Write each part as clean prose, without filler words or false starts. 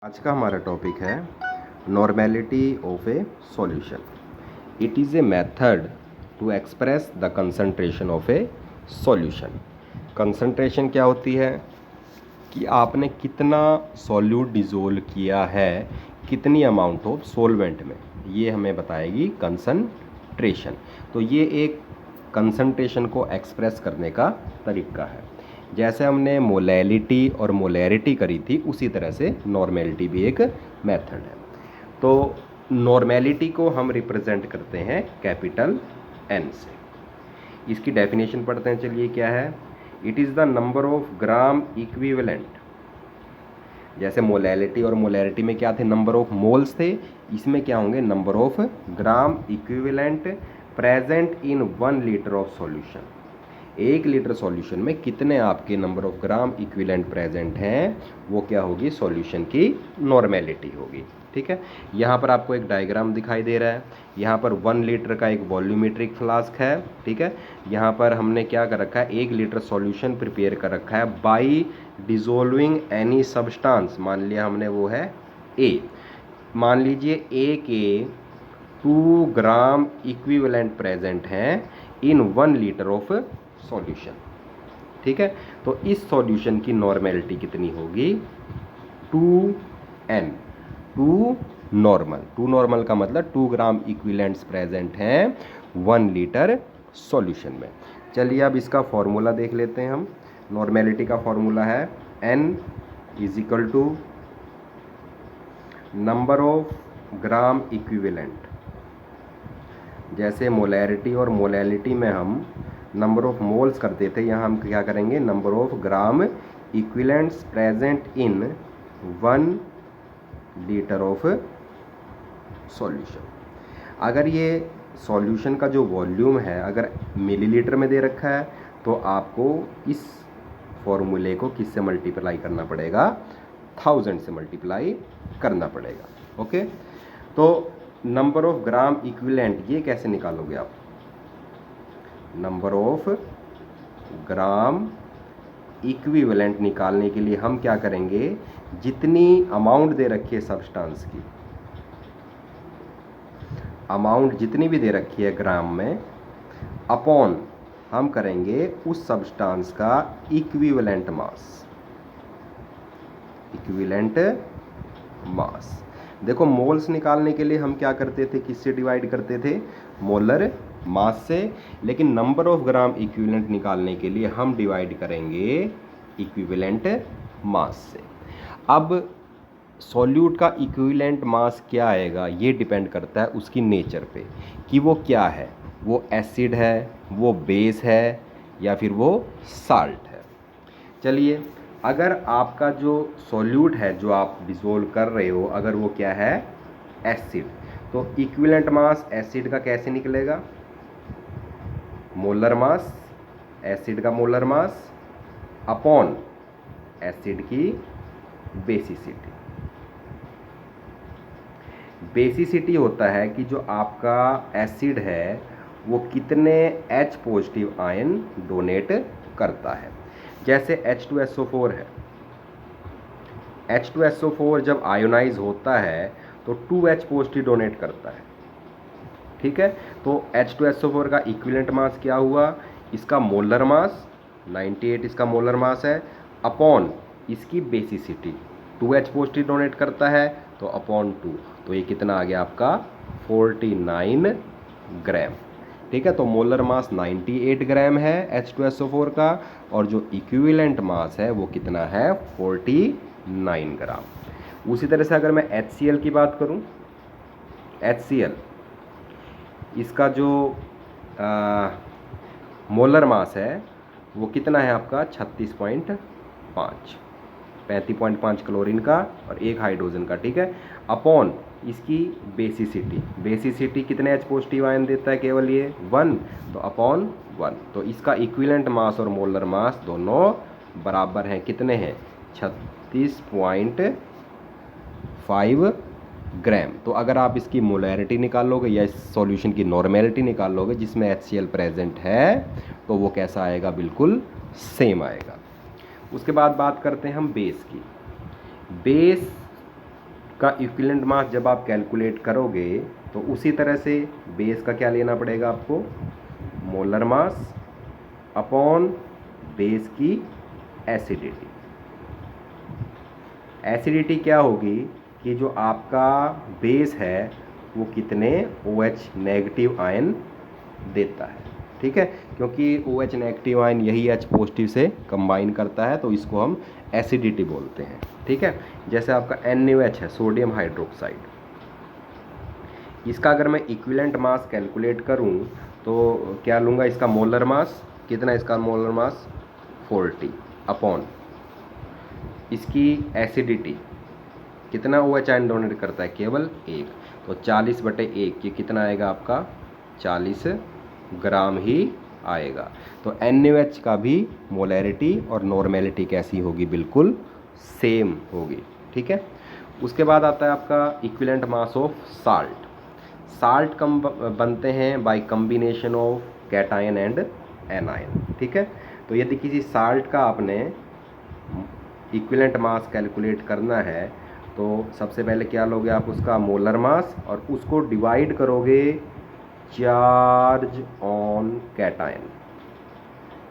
आज का हमारा टॉपिक है normality of a solution. It is a method to express the concentration of a solution. Concentration क्या होती है कि आपने कितना सॉल्यूट डिज़ोल्व किया है, कितनी अमाउंट ऑफ सॉल्वेंट में, ये हमें बताएगी कंसंट्रेशन। तो ये एक कंसंट्रेशन को एक्सप्रेस करने का तरीका है। जैसे हमने मोलैलिटी और मोलैरिटी करी थी, उसी तरह से नॉर्मेलिटी भी एक मेथड है। तो नॉर्मेलिटी को हम रिप्रेजेंट करते हैं कैपिटल एन से। इसकी डेफिनेशन पढ़ते हैं, चलिए क्या है। It is the number of gram equivalent. जैसे मोलैलिटी और मोलैरिटी में क्या थे, नंबर ऑफ मोल्स थे, इसमें क्या होंगे, number of gram equivalent present in 1 litre of solution. 1 litre solution में कितने आपके number of gram equivalent present हैं, वो क्या होगी, सॉल्यूशन की नॉर्मेलिटी होगी। ठीक है, यहाँ पर आपको एक डायग्राम दिखाई दे रहा है। यहाँ पर 1 लीटर का एक वॉल्यूमेट्रिक फ्लास्क है। ठीक है, यहाँ पर हमने क्या कर रखा है, 1 लीटर सॉल्यूशन प्रिपेयर कर रखा है बाई डिजोल्विंग एनी सब्सटेंस। मान लिया हमने वो है ए, मान लीजिए ए के 2 ग्राम इक्विवेलेंट प्रेजेंट हैं इन 1 लीटर ऑफ सॉल्यूशन। ठीक है, तो इस सॉल्यूशन की नॉर्मेलिटी कितनी होगी, 2n। 2 नॉर्मल, 2 नॉर्मल का मतलब 2 ग्राम इक्विवेलेंट्स प्रेजेंट हैं 1 लीटर सॉल्यूशन में। चलिए अब इसका फॉर्मूला देख लेते हैं हम। नॉर्मेलिटी का फॉर्मूला है n is equal to number of gram equivalent. जैसे मोलैरिटी और मोलैलिटी में हम नंबर ऑफ मोल्स करते थे, यहाँ हम क्या करेंगे, number of gram equivalents present in 1 litre of solution. अगर ये सॉल्यूशन का जो वॉल्यूम है अगर मिलीलीटर में दे रखा है, तो आपको इस फॉर्मूले को किससे मल्टीप्लाई करना पड़ेगा, 1000 से मल्टीप्लाई करना पड़ेगा। ओके, तो नंबर ऑफ ग्राम इक्विवेलेंट ये कैसे निकालोगे आप, नंबर ऑफ ग्राम इक्विवेलेंट निकालने के लिए हम क्या करेंगे, जितनी अमाउंट दे रखी है सब्सटेंस की, अमाउंट जितनी भी दे रखी है ग्राम में, अपॉन हम करेंगे उस सब्सटेंस का इक्विवेलेंट मास। इक्विवेलेंट मास, देखो मोल्स निकालने के लिए हम क्या करते थे, किससे डिवाइड करते थे, मोलर मास से। लेकिन नंबर ऑफ ग्राम इक्विवेलेंट निकालने के लिए हम डिवाइड करेंगे इक्विवेलेंट मास से। अब सॉल्यूट का इक्विवेलेंट मास क्या आएगा, ये डिपेंड करता है उसकी नेचर पे कि वो क्या है, वो एसिड है, वो बेस है, या फिर वो साल्ट है। चलिए, अगर आपका जो सॉल्यूट है जो आप डिसोल्व कर रहे हो, अगर वो क्या है, एसिड, तो इक्विवेलेंट मास एसिड का कैसे निकलेगा, मोलर मास, एसिड का मोलर मास अपॉन एसिड की बेसिसिटी। बेसिसिटी होता है कि जो आपका एसिड है वो कितने H पॉजिटिव आयन डोनेट करता है। जैसे H2SO4 है, H2SO4 जब आयोनाइज होता है तो 2H पॉजिटिव डोनेट करता है। ठीक है, तो H2SO4 का इक्विवेलेंट मास क्या हुआ, इसका मोलर मास 98 इसका मोलर मास है, अपॉन इसकी बेसिसिटी 2H पॉजिटिव डोनेट करता है तो अपॉन 2, तो ये कितना आ गया आपका 49 ग्राम। ठीक है, तो मोलर मास 98 ग्राम है H2SO4 का, और जो इक्विवेलेंट मास है वो कितना है, 49 ग्राम। उसी तरह से अगर मैं HCl की बात करूं, HCl इसका जो मोलर मास है वो कितना है आपका 36.5, 35.5 क्लोरीन का और 1 हाइड्रोजन का। ठीक है, अपॉन इसकी बेसिसिटी, बेसिसिटी कितने H पॉजिटिव आयन देता है, केवल ये 1, तो अपॉन 1, तो इसका इक्विवेलेंट मास और मोलर मास दोनों बराबर हैं, कितने हैं, 36.5 ग्राम। तो अगर आप इसकी मोलैरिटी निकालोगे या इस सॉल्यूशन की नॉर्मेलिटी निकालोगे जिसमें HCl प्रेजेंट है, तो वो कैसा आएगा, बिल्कुल सेम आएगा। उसके बाद बात करते हैं हम बेस की। बेस का इक्विवेलेंट मास जब आप कैलकुलेट करोगे तो उसी तरह से बेस का क्या लेना पड़ेगा आपको, मोलर मास अपॉन बेस की एसिडिटी। एसिडिटी क्या होगी कि जो आपका बेस है वो कितने OH नेगेटिव आयन देता है, ठीक है, क्योंकि OH नेगेटिव आयन यही H पॉजिटिव से कंबाइन करता है, तो इसको हम एसिडिटी बोलते हैं, ठीक है। जैसे आपका NaOH है, सोडियम हाइड्रोक्साइड, इसका अगर मैं इक्विवेलेंट मास कैलकुलेट करूं तो क्या लूँगा, इसका मोलर मास कितना, इसका मोलर मास 40 अपॉन इसकी एसिडिटी कितना OH आयन डोनेट करता है, केवल 1, तो 40/1, ये कितना आएगा आपका 40 ग्राम ही आएगा। तो NaOH का भी मोलैरिटी और नॉर्मेलिटी कैसी होगी, बिल्कुल सेम होगी, ठीक है। उसके बाद आता है आपका equivalent mass of salt. Salt कम बनते हैं by combination of cation and anion, ठीक है। तो यदि किसी साल्ट का आपने इक्विवेलेंट मास कैलकुलेट करना है तो सबसे पहले क्या लोगे आप, उसका मोलर मास, और उसको डिवाइड करोगे चार्ज ऑन कैटायन।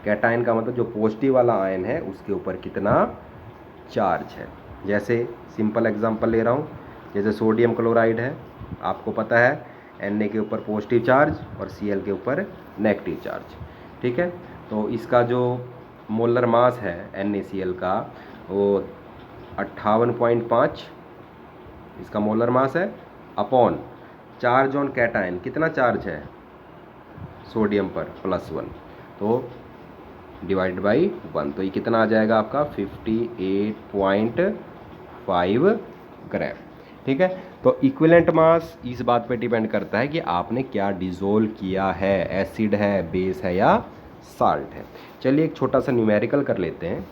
कैटायन का मतलब जो पॉजिटिव वाला आयन है उसके ऊपर कितना चार्ज है। जैसे सिंपल एग्जांपल ले रहा हूँ, जैसे सोडियम क्लोराइड है, आपको पता है Na के ऊपर पॉजिटिव चार्ज और Cl के ऊपर नेगेटिव चार्ज, ठीक है। तो इसका जो मोलर मास है NaCl का वो 58.5 इसका मोलर मास है, अपॉन चार्ज ऑन कैटायन कितना चार्ज है सोडियम पर +1, तो डिवाइड बाई 1, तो ये कितना आ जाएगा आपका 58.5 ग्राम, ठीक है। तो इक्विवेलेंट मास इस बात पे डिपेंड करता है कि आपने क्या डिसोल्व किया है, एसिड है, बेस है या साल्ट है। चलिए एक छोटा सा न्यूमेरिकल कर लेते हैं।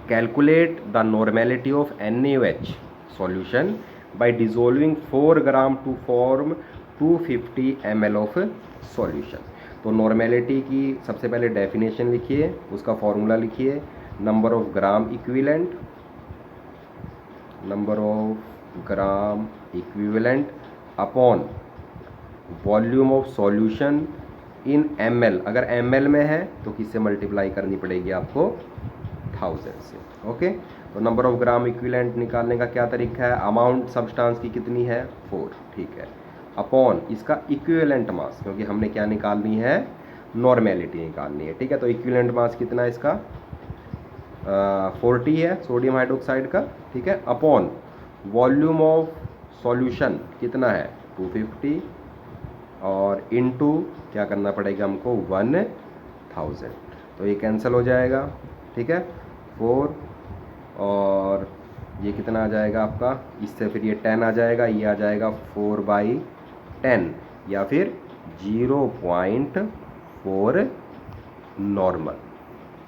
Calculate the normality of NaOH solution by dissolving 4 gram to form 250 ml of solution. तो नॉर्मेलिटी की सबसे पहले डेफिनेशन लिखिए, उसका फॉर्मूला लिखिए, number of gram equivalent, number of gram equivalent upon volume of solution in ml। अगर ml में है तो किससे मल्टीप्लाई करनी पड़ेगी आपको, 1000 से, ओके। तो नंबर ऑफ ग्राम इक्विवेलेंट निकालने का क्या तरीका है, अमाउंट सब्सटेंस की कितनी है 4, ठीक है, अपॉन इसका इक्विवेलेंट मास, क्योंकि हमने क्या निकालनी है, नॉर्मेलिटी निकालनी है, ठीक है। तो इक्विवेलेंट मास कितना है इसका 40 है सोडियम हाइड्रोक्साइड का, ठीक है, अपॉन वॉल्यूम ऑफ सॉल्यूशन कितना है 250, और इनटू क्या करना पड़ेगा हमको 1000, तो ये कैंसिल हो जाएगा, ठीक है, 4 और ये कितना आ जाएगा आपका, इससे फिर ये 10 आ जाएगा, ये आ जाएगा 4/10 या फिर 0.4 नॉर्मल,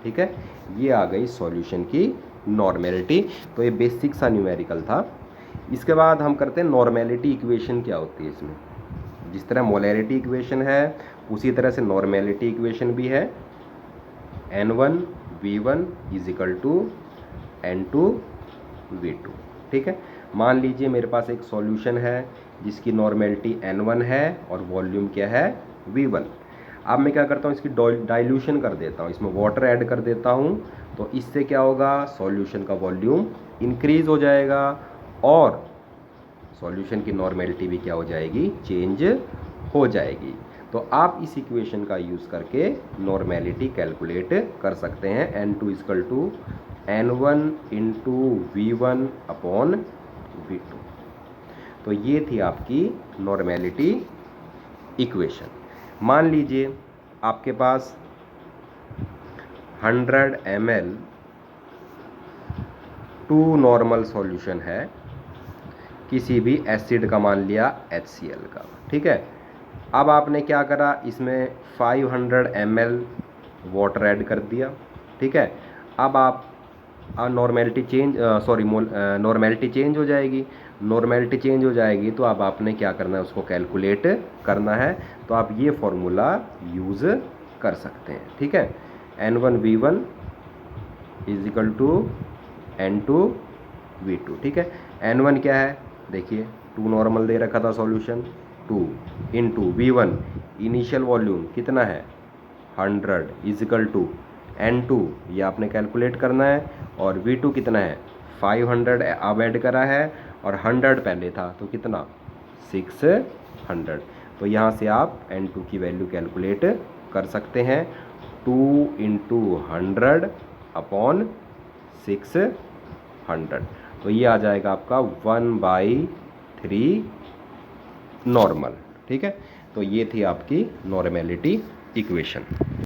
ठीक है। ये आ गई सॉल्यूशन की नॉर्मेलिटी। तो ये बेसिक सा न्यूमेरिकल था। इसके बाद हम करते हैं नॉर्मेलिटी इक्वेशन क्या होती है इसमें। जिस तरह मोलैरिटी इक्वेशन है उसी तरह से नॉर्मेलिटी इक्वेशन भी है, N1V1 = N2V2, ठीक है। मान लीजिए मेरे पास एक सॉल्यूशन है जिसकी नॉर्मेलिटी N1 है और वॉल्यूम क्या है V1। अब मैं क्या करता हूँ, इसकी डाइल्यूशन कर देता हूँ, इसमें वाटर ऐड कर देता हूँ, तो इससे क्या होगा, सॉल्यूशन का वॉल्यूम इंक्रीज हो जाएगा और सॉल्यूशन की नॉर्मेलिटी भी क्या हो जाएगी, चेंज हो जाएगी। तो आप इस इक्वेशन का यूज़ करके नॉर्मेलिटी कैलकुलेट कर सकते हैं। N2 = N1 × V1/V2। तो ये थी आपकी नॉर्मेलिटी इक्वेशन। मान लीजिए आपके पास 100 ml 2 नॉर्मल सॉल्यूशन है किसी भी एसिड का, मान लिया HCl का, ठीक है। अब आपने क्या करा, इसमें 500 ml वाटर ऐड कर दिया, ठीक है। अब आप नॉर्मेलिटी चेंज हो जाएगी। नॉर्मेलिटी चेंज हो जाएगी तो अब आपने क्या करना है, उसको कैलकुलेट करना है। तो आप ये फॉर्मूला यूज़ कर सकते हैं, ठीक है। N1V1 = N2 V2, ठीक है। N1 क्या है, देखिए 2 नॉर्मल दे रखा था solution, 2 into V1 initial volume कितना है 100 इजिकल टू N2, ये आपने कैलकुलेट करना है, और V2 कितना है 500 अब ऐड करा है और 100 पहले था तो कितना 600। तो यहाँ से आप N2 की वैल्यू कैलकुलेट कर सकते हैं, 2 इंटू 100 अपॉन 600, तो ये आ जाएगा आपका 1/3 नॉर्मल, ठीक है। तो ये थी आपकी नॉर्मेलिटी इक्वेशन।